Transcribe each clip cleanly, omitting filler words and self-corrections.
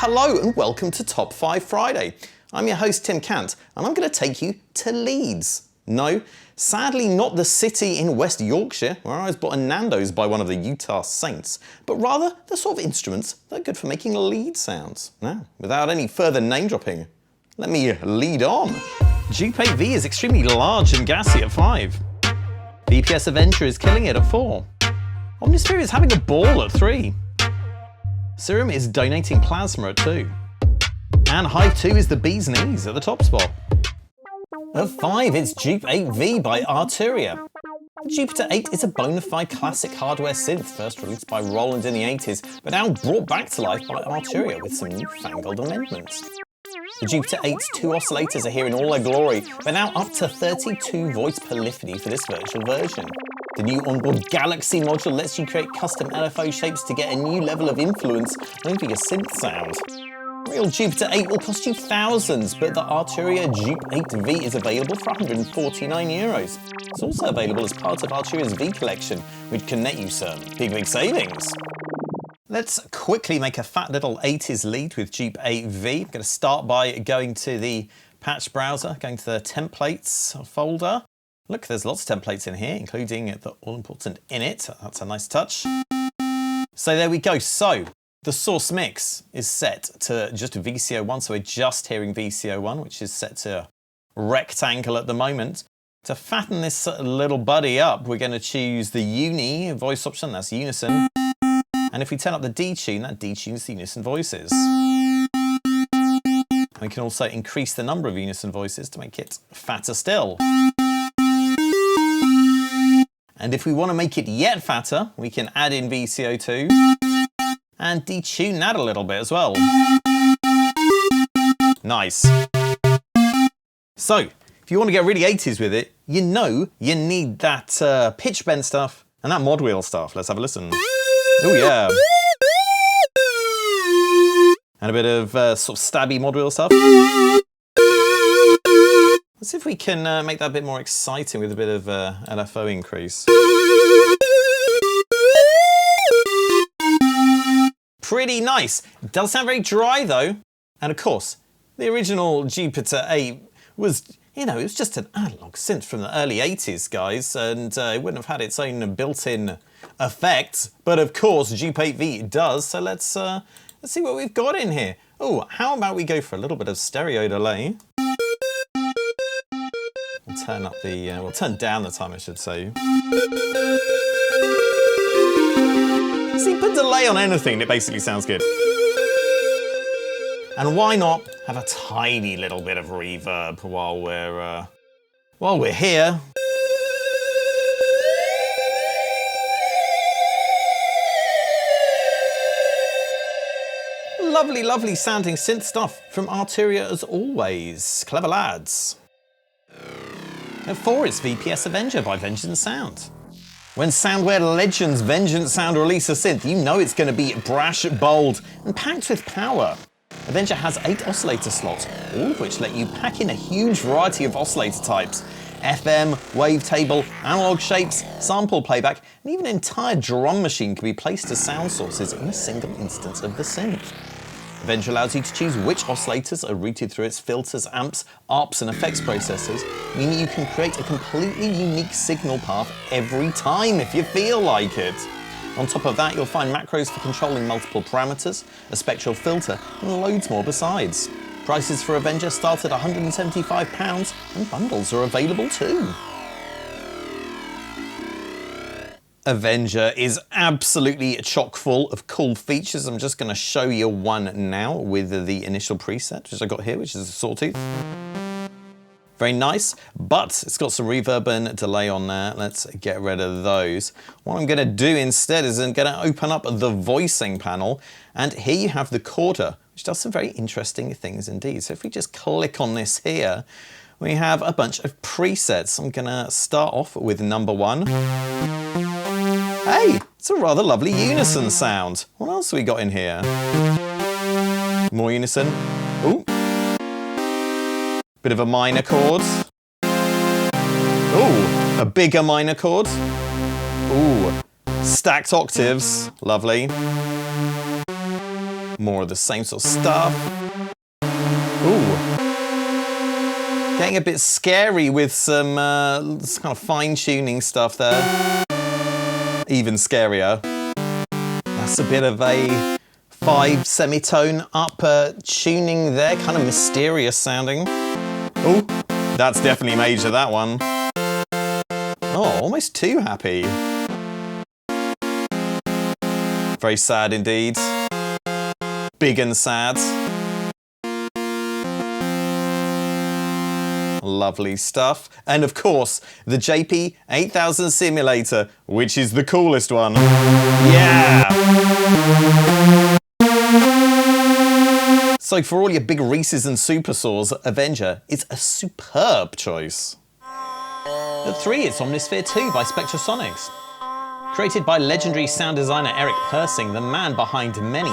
Hello and welcome to Top 5 Friday. I'm your host Tim Cant and I'm going to take you to Leeds. No, sadly not the city in West Yorkshire where I was bought a Nando's by one of the Utah Saints, but rather the sort of instruments that are good for making lead sounds. Now, without any further name dropping, let me lead on. Jup-8V is extremely large and gassy at 5. Vps Avenger is killing it at 4. Omnisphere is having a ball at 3. Serum is donating plasma at 2. And Hive II is the bee's knees at the top spot. At 5, it's Jup-8V by Arturia. The Jupiter 8 is a bona fide classic hardware synth, first released by Roland in the 80s, but now brought back to life by Arturia with some newfangled amendments. The Jupiter 8's 2 oscillators are here in all their glory, but now up to 32 voice polyphony for this virtual version. The new onboard Galaxy module lets you create custom LFO shapes to get a new level of influence over your synth sound. Real Jupiter 8 will cost you thousands, but the Arturia Jup-8V is available for €149. It's also available as part of Arturia's V collection, which can net you some big savings. Let's quickly make a fat little 80s lead with Jup-8V. I'm going to start by going to the patch browser, going to the templates folder. Look, there's lots of templates in here, including the all-important init. That's a nice touch. So there we go. So the source mix is set to just VCO1, so we're just hearing VCO1, which is set to rectangle at the moment. To fatten this little buddy up, we're going to choose the uni voice option, that's unison. And if we turn up the detune, that detunes the unison voices. We can also increase the number of unison voices to make it fatter still. And if we want to make it yet fatter, we can add in VCO2 and detune that a little bit as well. Nice. So, if you want to get really 80s with it, you know you need that pitch bend stuff and that mod wheel stuff. Let's have a listen. Oh yeah. And a bit of sort of stabby mod wheel stuff. Let's see if we can make that a bit more exciting with a bit of LFO increase. Pretty nice. It does sound very dry though. And of course, the original Jupiter 8 was, you know, it was just an analog synth from the early 80s, guys, and it wouldn't have had its own built-in effects. But of course, Jup-8V does. So let's see what we've got in here. Oh, how about we go for a little bit of stereo delay? We'll turn up the, we'll turn down the time, I should say. See, put delay on anything, it basically sounds good. And why not have a tiny little bit of reverb while we're here? Lovely, lovely sounding synth stuff from Arturia as always. Clever lads. At 4, it's Vps Avenger by Vengeance Sound. When Soundware legends Vengeance Sound release a synth, you know it's going to be brash, bold, and packed with power. Avenger has 8 oscillator slots, all of which let you pack in a huge variety of oscillator types. FM, wavetable, analog shapes, sample playback, and even an entire drum machine can be placed as sound sources in a single instance of the synth. Avenger allows you to choose which oscillators are routed through its filters, amps, ARPs and effects processors, meaning you can create a completely unique signal path every time if you feel like it. On top of that, you'll find macros for controlling multiple parameters, a spectral filter, and loads more besides. Prices for Avenger start at £175 and bundles are available too. Avenger is absolutely chock full of cool features. I'm just going to show you one now with the initial preset, which I got here, which is a sawtooth. Very nice, but it's got some reverb and delay on there. Let's get rid of those. What I'm going to do instead is I'm going to open up the voicing panel, and here you have the Corda, which does some very interesting things indeed. So if we just click on this here, we have a bunch of presets. I'm going to start off with number 1. Hey, it's a rather lovely unison sound. What else have we got in here? More unison. Ooh. Bit of a minor chord. Ooh, a bigger minor chord. Ooh, stacked octaves. Lovely. More of the same sort of stuff. Ooh. Getting a bit scary with some kind of fine-tuning stuff there. Even scarier. That's a bit of a 5 semitone up tuning there, kind of mysterious sounding. Oh, that's definitely major, that one. Oh, almost too happy. Very sad indeed. Big and sad. Lovely stuff. And of course, the JP8000 simulator, which is the coolest one. Yeah! So for all your big Reeses and super saws, Avenger is a superb choice. At 3, it's Omnisphere II by Spectrasonics. Created by legendary sound designer Eric Persing, the man behind many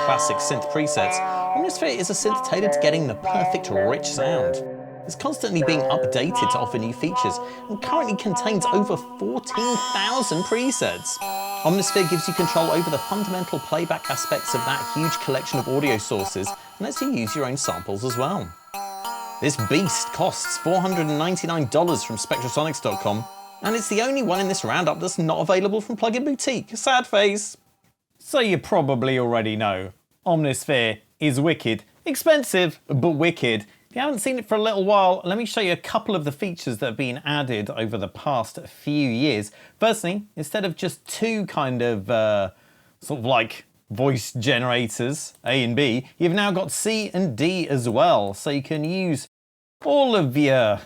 classic synth presets, Omnisphere is a synth tailored to getting the perfect rich sound. It's constantly being updated to offer new features and currently contains over 14,000 presets. Omnisphere gives you control over the fundamental playback aspects of that huge collection of audio sources and lets you use your own samples as well. This beast costs $499 from Spectrasonics.com, and it's the only one in this roundup that's not available from Plugin Boutique. Sad face. So you probably already know, Omnisphere is wicked. Expensive, but wicked. If you haven't seen it for a little while, let me show you a couple of the features that have been added over the past few years. Firstly, instead of just two kind of sort of like voice generators, A and B, you've now got C and D as well. So you can use all of your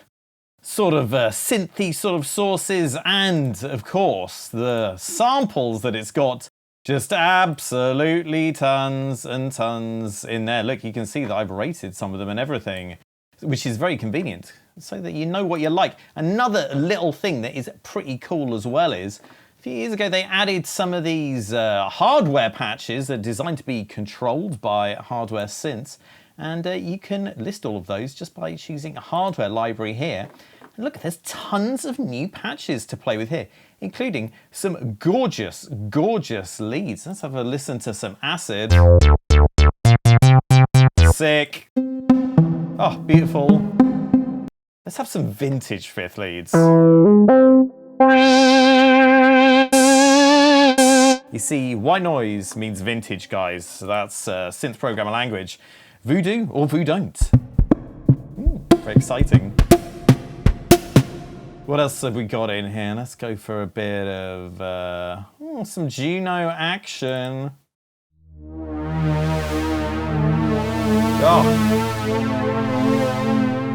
sort of synthy sort of sources and, of course, the samples that it's got. Just absolutely tons and tons in there. Look, you can see that I've rated some of them and everything, which is very convenient, so that you know what you like. Another little thing that is pretty cool as well is, a few years ago they added some of these hardware patches that are designed to be controlled by hardware synths, and you can list all of those just by choosing a hardware library here. And look, there's tons of new patches to play with here, including some gorgeous leads. Let's have a listen to some Acid. Sick. Oh, beautiful. Let's have some vintage fifth leads. You see, white noise means vintage, guys. So that's synth programmer language. Voodoo or Voodon't. Very exciting. What else have we got in here? Let's go for a bit of some Juno action. Oh.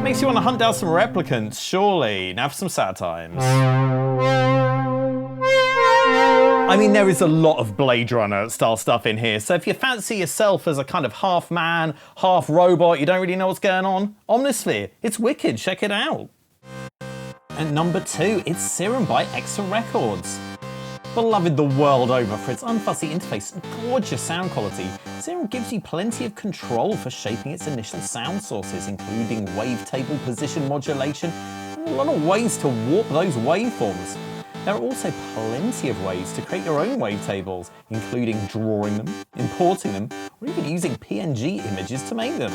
Makes you want to hunt down some replicants, surely. Now for some sad times. I mean, there is a lot of Blade Runner style stuff in here, so if you fancy yourself as a kind of half man, half robot, you don't really know what's going on, Omnisphere, it's wicked, check it out. At number 2, it's Serum by Exa Records. Beloved the world over for its unfussy interface and gorgeous sound quality, Serum gives you plenty of control for shaping its initial sound sources, including wavetable position modulation and a lot of ways to warp those waveforms. There are also plenty of ways to create your own wavetables, including drawing them, importing them, or even using PNG images to make them.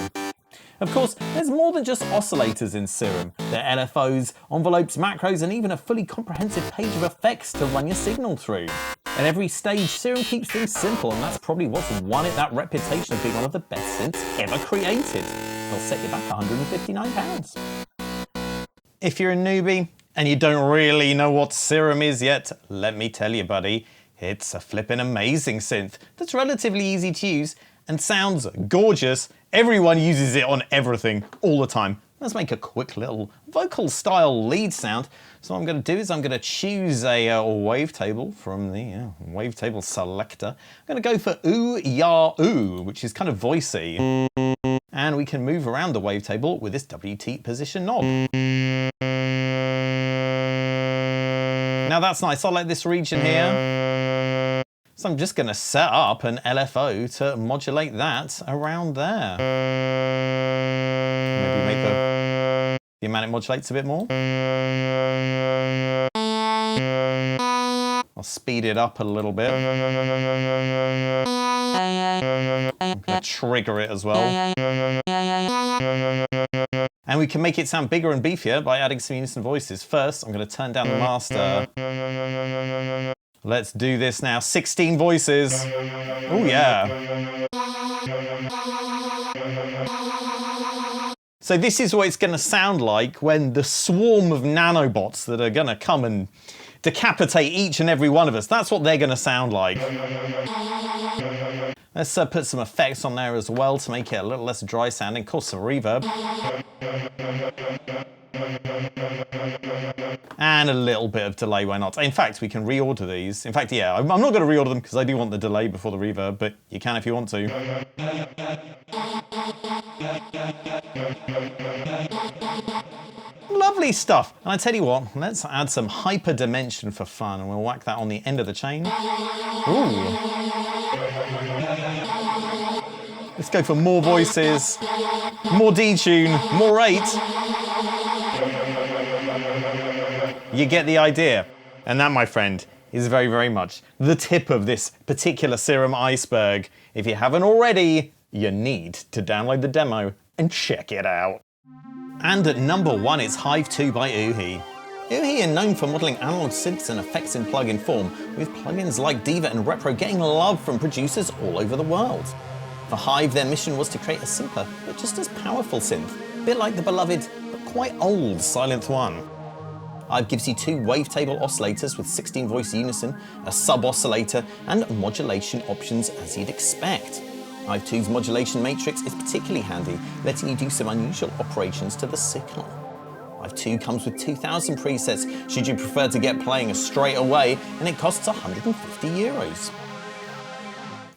Of course, there's more than just oscillators in Serum. There are LFOs, envelopes, macros, and even a fully comprehensive page of effects to run your signal through. At every stage, Serum keeps things simple, and that's probably what's won it that reputation of being one of the best synths ever created. They'll set you back £159. If you're a newbie and you don't really know what Serum is yet, let me tell you, buddy, it's a flippin' amazing synth that's relatively easy to use and sounds gorgeous. Everyone uses it on everything, all the time. Let's make a quick little vocal style lead sound. So what I'm going to do is I'm going to choose a wavetable from the wavetable selector. I'm going to go for ooh, ya, ooh, which is kind of voicey. And we can move around the wavetable with this WT position knob. Now that's nice, I like this region here. So I'm just going to set up an LFO to modulate that around there. Maybe make the amount it modulates a bit more. I'll speed it up a little bit. I'm going to trigger it as well. And we can make it sound bigger and beefier by adding some unison voices. First, I'm going to turn down the master. Let's do this now. 16 voices. Oh yeah. So this is what it's going to sound like when the swarm of nanobots that are going to come and decapitate each and every one of us. That's what they're going to sound like. Let's put some effects on there as well to make it a little less dry sounding. Of course, some reverb. And a little bit of delay, why not? In fact, we can reorder these. In fact, yeah, I'm not going to reorder them because I do want the delay before the reverb, but you can if you want to. Lovely stuff. And I tell you what, let's add some hyper dimension for fun, and we'll whack that on the end of the chain. Ooh. Let's go for more voices, more detune, more rate. You get the idea. And that, my friend, is very, very much the tip of this particular Serum iceberg. If you haven't already, you need to download the demo and check it out. And at number 1, it's Hive II by Uhi. Uhi are known for modelling analog synths and effects in plug-in form, with plugins like Diva and Repro getting love from producers all over the world. For Hive, their mission was to create a simpler, but just as powerful synth, a bit like the beloved, but quite old Silent One. Hive gives you 2 wavetable oscillators with 16 voice unison, a sub-oscillator, and modulation options as you'd expect. Hive 2's modulation matrix is particularly handy, letting you do some unusual operations to the signal. Hive 2 comes with 2,000 presets should you prefer to get playing straight away, and it costs €150.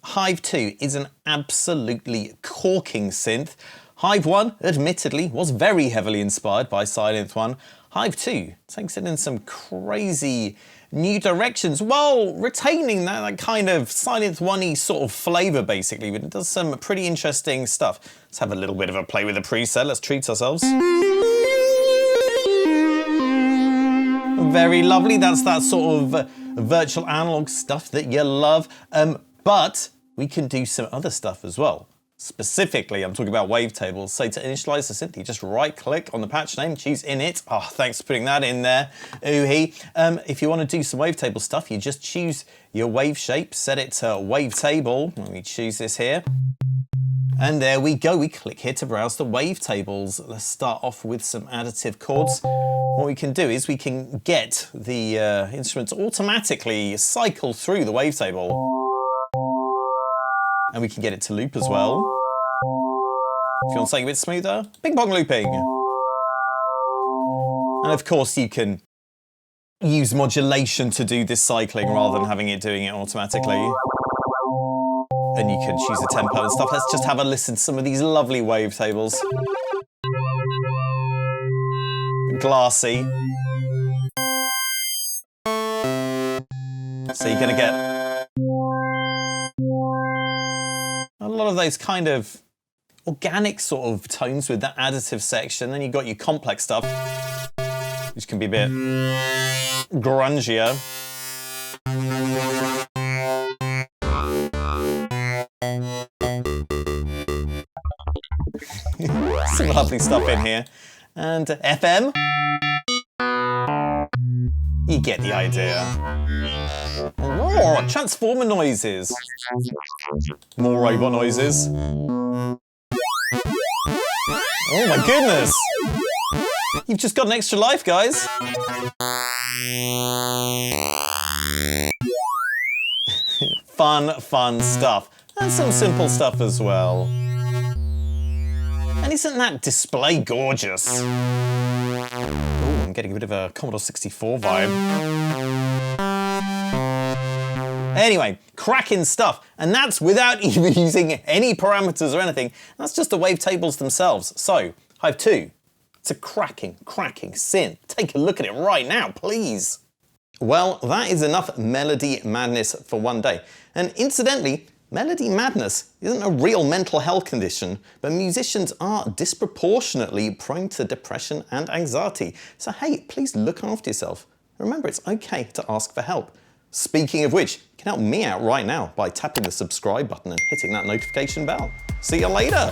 Hive 2 is an absolutely corking synth. Hive 1, admittedly, was very heavily inspired by Silent One. Hive 2 takes it in some crazy new directions while retaining that kind of Silent One-y sort of flavour, basically, but it does some pretty interesting stuff. Let's have a little bit of a play with the preset. Let's treat ourselves. Very lovely. That's that sort of virtual analog stuff that you love. But we can do some other stuff as well. Specifically, I'm talking about wavetables. So to initialize the synth, you just right-click on the patch name, choose init. Oh, thanks for putting that in there, Uhi. If you want to do some wavetable stuff, you just choose your wave shape, set it to wavetable. Let me choose this here. And there we go. We click here to browse the wavetables. Let's start off with some additive chords. What we can do is we can get the instruments automatically cycle through the wavetable. And we can get it to loop as well. If you want something a bit smoother, ping pong looping. And of course you can use modulation to do this cycling rather than having it doing it automatically. And you can choose the tempo and stuff. Let's just have a listen to some of these lovely wavetables. Glassy. So you're gonna get a lot of those kind of organic sort of tones with that additive section. Then you've got your complex stuff, which can be a bit grungier. Some lovely stuff in here. And FM. You get the idea. Oh, transformer noises. More robot noises. Oh my goodness. You've just got an extra life, guys. Fun stuff. And some simple stuff as well. And isn't that display gorgeous? Ooh, I'm getting a bit of a Commodore 64 vibe. Anyway, cracking stuff. And that's without even using any parameters or anything. That's just the wavetables themselves. So, Hive II, it's a cracking synth. Take a look at it right now, please. Well, that is enough melody madness for one day. And incidentally, melody madness isn't a real mental health condition, but musicians are disproportionately prone to depression and anxiety. So hey, please look after yourself. Remember, it's okay to ask for help. Speaking of which, you can help me out right now by tapping the subscribe button and hitting that notification bell. See you later.